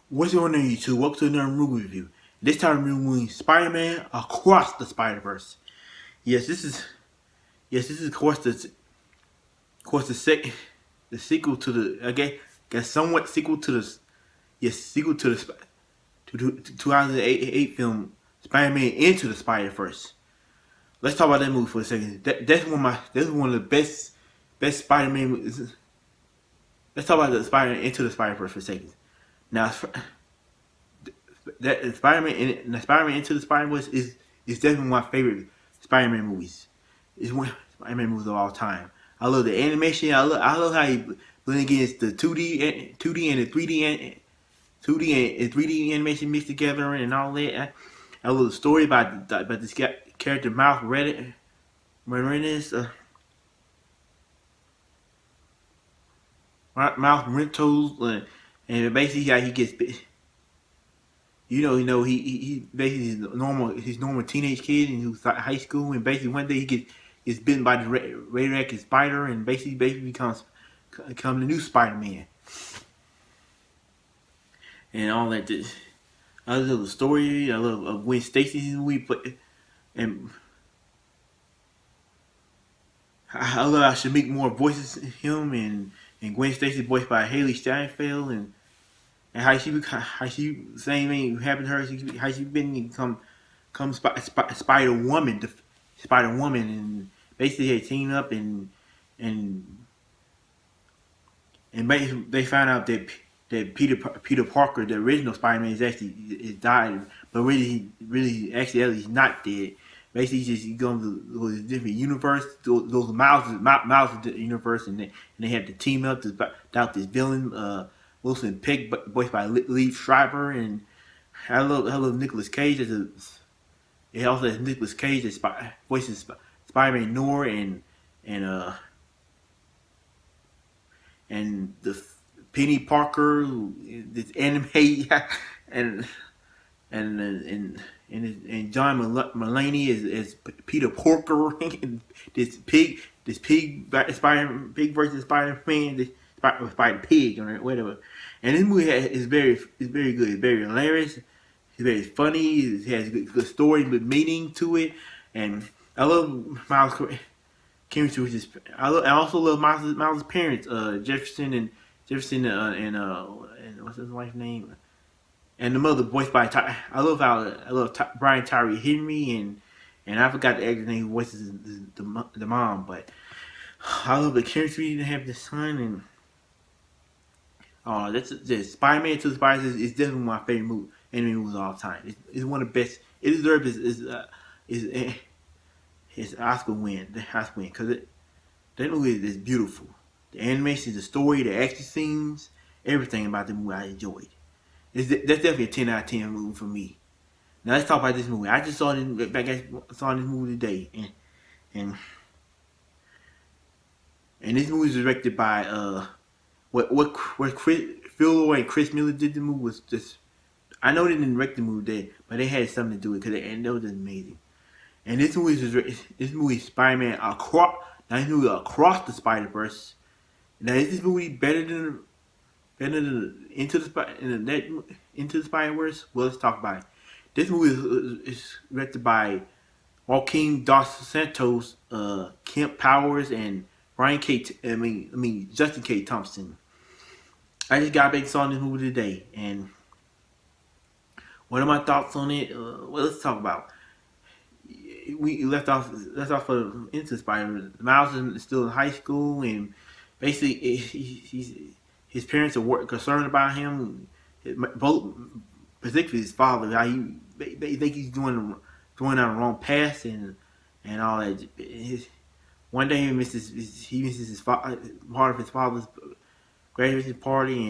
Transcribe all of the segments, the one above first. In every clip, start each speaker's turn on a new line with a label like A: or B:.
A: What's going on YouTube? Welcome to another movie review. This time we're reviewing Spider-Man Across the Spider-Verse. Yes, this is of course the sequel to the guess somewhat sequel to the sequel to the 2008 film Spider-Man Into the Spider-Verse. Let's talk about that movie for a second. That's one of the best Spider-Man movies. Let's talk about the Spider-Man Into the Spider-Verse for a second. Now that Spider-Man Into the Spider-Verse is definitely my favorite Spider-Man movies. It's one of Spider-Man movies of all time. I love the animation. I love how he blend against the 2D and the 3D and 3D animation mixed together and all that. I love the story about this character Miles Morales, Miles Morales, and basically how he gets. He basically is normal teenage kid, and he was high school, and basically one day he gets bitten by the radioactive spider, and basically becomes the new Spider-Man, and all that. I love the story. I love Gwen Stacy's movie, and I love how Shameik more voices him, and Gwen Stacy voiced by Hailee Steinfeld, and how she same thing happened to her. How she become Spider Woman, and basically they teamed up and basically they found out that Peter Parker, the original Spider-Man, is died, but actually he's not dead. Basically, he goes to a different universe. Those Miles universe, and they have to team up to stop this villain. Wilson Pick, voiced by Lee Schreiber, and I love Nicolas Cage it also has Nicolas Cage that voices Spider-Man Noir and uh and the Penny Parker, this anime, and and John Mulaney is Peter Porker, this pig versus Spider-Man, this Spider Pig or whatever. And this movie is very good. It's very hilarious. It's very funny. It has good story, good meaning to it, and I love Miles' chemistry with his. I also love Miles' parents, Jefferson and what's his wife's name, and the mother voiced by I love Brian Tyree Henry, and I forgot the actor's name who voices the mom, but I love the chemistry they have the son, and that's just Spider-Man to the Spider is definitely my favorite anime movie of all time. It's one of the best. It deserves his Oscar win, because that movie is beautiful. The animation, the story, the action scenes, everything about the movie I enjoyed. That's definitely a 10 out of 10 movie for me. Now let's talk about this movie. I just saw this movie today, and this movie is directed by what Phil and Chris Miller did. The movie was just, I know they didn't direct the movie there, but they had something to do with it because that was just amazing. And this movie is Spider-Man Across the Spider-Verse. Now is this movie better than Into the Spider-Verse? Well, let's talk about it. This movie is directed by Joaquinn Dos Santos, Kemp Powers, and Justin K. Thompson. I just got back and saw this movie today, and what are my thoughts on it? Well, let's talk about. We left off of Into Spider. Miles is still in high school, and basically his parents are concerned about him. Both, particularly his father, how they think he's going down the wrong path and all that. One day he misses part of his father's graduation party,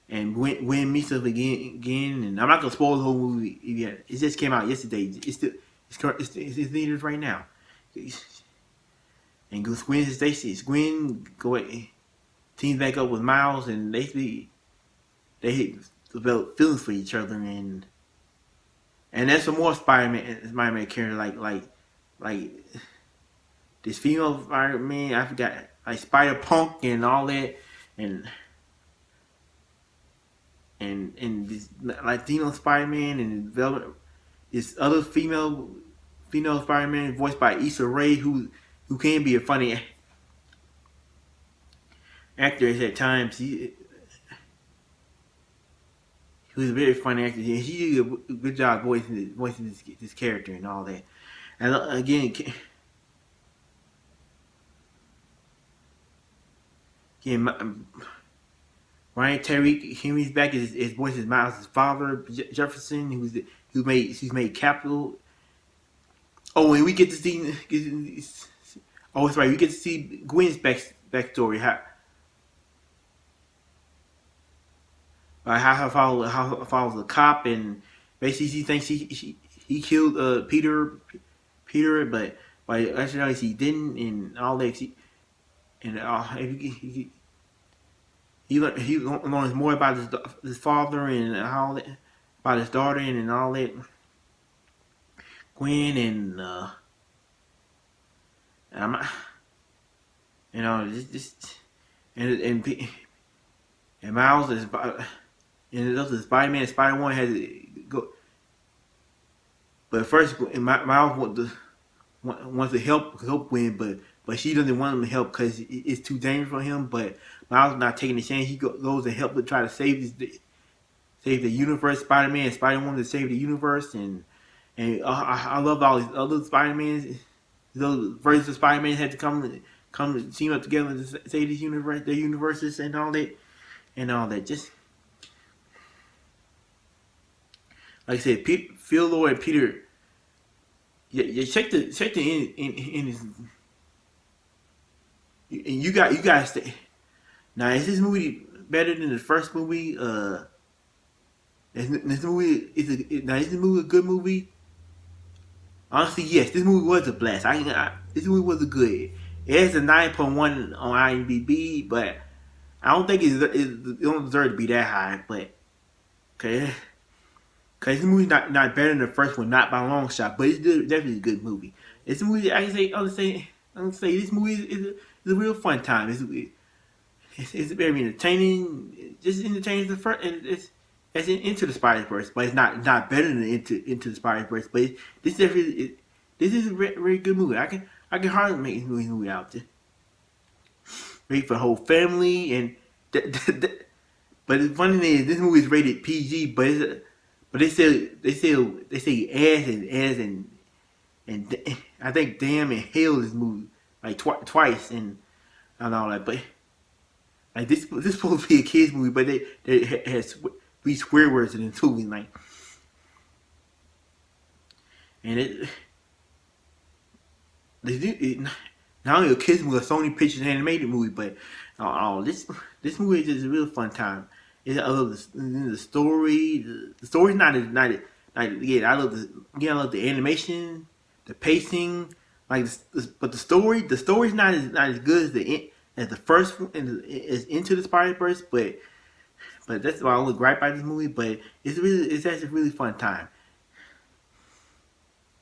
A: and Gwen meets up again. And I'm not gonna spoil the whole movie yet. It just came out yesterday. It's in theaters right now. And Gwen teams back up with Miles, and they develop feelings for each other, and there's some more Spider-Man character like this female Spider-Man, I forgot, like Spider-Punk and all that, and and this Latino Spider-Man and this other female Spider-Man voiced by Issa Rae, who can be a funny actress at times. He was a very funny actor. And she did a good job voicing this character and all that. And again, Ryan Tyree, he's back. His voice is Miles' father, Jefferson, who's made Capital. Oh, and we get to see. Oh, that's right. We get to see Gwen's backstory. How her follows a cop, and basically she thinks he killed Peter, but actually he didn't, and all that. He learns more about his father and all that, about his daughter and all that. Gwen and I'm, just and Miles is. And the Spider-Man and Spider-Woman had to go. But first, Miles wants to help Gwen, but she doesn't want him to help because it's too dangerous for him. But Miles is not taking the chance. He goes to help to try to save the universe. Spider-Man and Spider-Woman to save the universe, and I love all these other Spider-Mans. Those versions of Spider-Man had to come team up together to save this universe, their universes, and all that. Just like I said, Phil Lord and Peter. Yeah, check the in his. And you guys stay. Now, is this movie better than the first movie? Is this movie a good movie? Honestly, yes. This movie was a blast. This movie was a good. It has a 9.1 on IMDb, but I don't think it don't deserve to be that high. But okay. Cause this movie's not better than the first one, not by a long shot, but it's definitely a good movie. It's a movie I'm gonna say this movie is a real fun time. It's very entertaining, just entertaining the first, and it's Into the Spider-Verse, but it's not better than Into the Spider-Verse. But this is a very good movie. I can hardly make this movie out there. Great for the whole family, and but the funny thing is this movie is rated PG, but they say ass and I think damn and hell this movie like twice and all that. But like this supposed to be a kids movie, but they has three swear words in the movie, like, and it not only a kids movie, a Sony Pictures animated movie, but this movie is just a real fun time. I love the story. The story's not yeah. I love the animation, the pacing, but the story's not as good as the first one, as Into the Spider-Verse. But that's why I only gripe about this movie. But it's actually a really fun time,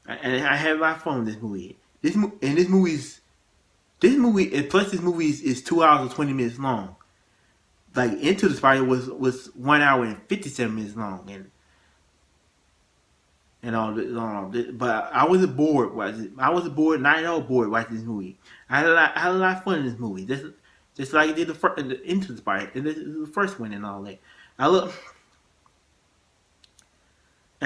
A: and I had a lot of fun with this movie. This movie and plus this movie is 2 hours and 20 minutes long. Like Into the Spider was 1 hour and 57 minutes long, and all this, but I wasn't bored. Not at all bored watching this movie. I had a lot of fun in this movie. Just like I did Into the Spider, and this is the first one and all that. I'm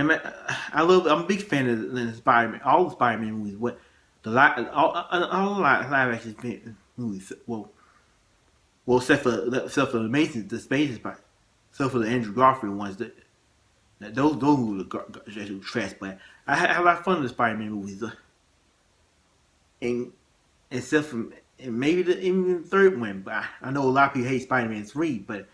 A: a big fan of the Spider-Man, all the Spider-Man movies. All live action movies. Well, except for the Amazing, the Space Spider, except for the Andrew Garfield ones. Those movies are trash. But I have a lot of fun with the Spider-Man movies. And except for maybe even the third one. But I know a lot of people hate Spider-Man 3. But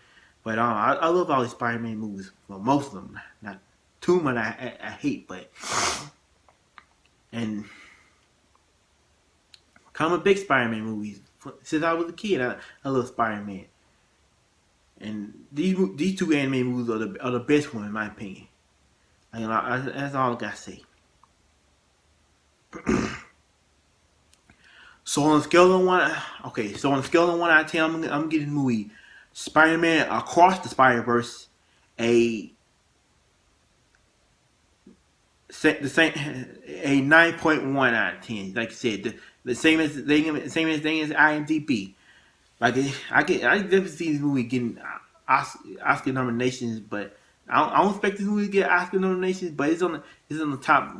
A: I love all the Spider-Man movies. Well, most of them. Not too much I hate. But and I'm a big Spider-Man movies. Since I was a kid, I love Spider-Man, and these two anime movies are the best ones in my opinion. That's all I gotta say. So on a scale of 1 out of 10, I'm getting the movie Spider-Man Across the Spider-Verse a the same a 9.1 out of 10. Like I said, the same as IMDb. Like I definitely see this movie getting Oscar nominations, but I don't expect this movie to get Oscar nominations. But it's on the top.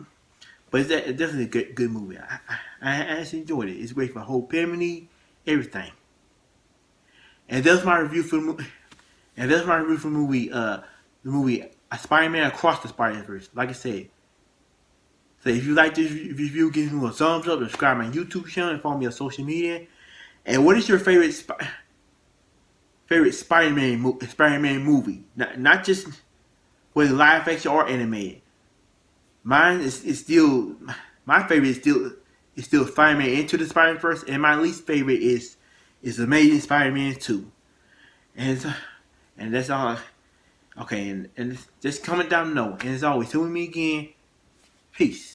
A: But it's definitely a good movie. I actually enjoyed it. It's great for whole family, everything. And that's my review for the movie. And that's my review for the movie Spider-Man Across the Spider-Verse. Like I said. So if you like this review, give me a thumbs up, subscribe to my YouTube channel, and follow me on social media. And what is your favorite Spider-Man movie? Not just whether live action or animated. Mine is still my favorite is still Spider-Man Into the Spider-Verse, and my least favorite is Amazing Spider-Man 2. And that's all. Okay, and just comment down below. And as always, tune me again. Peace.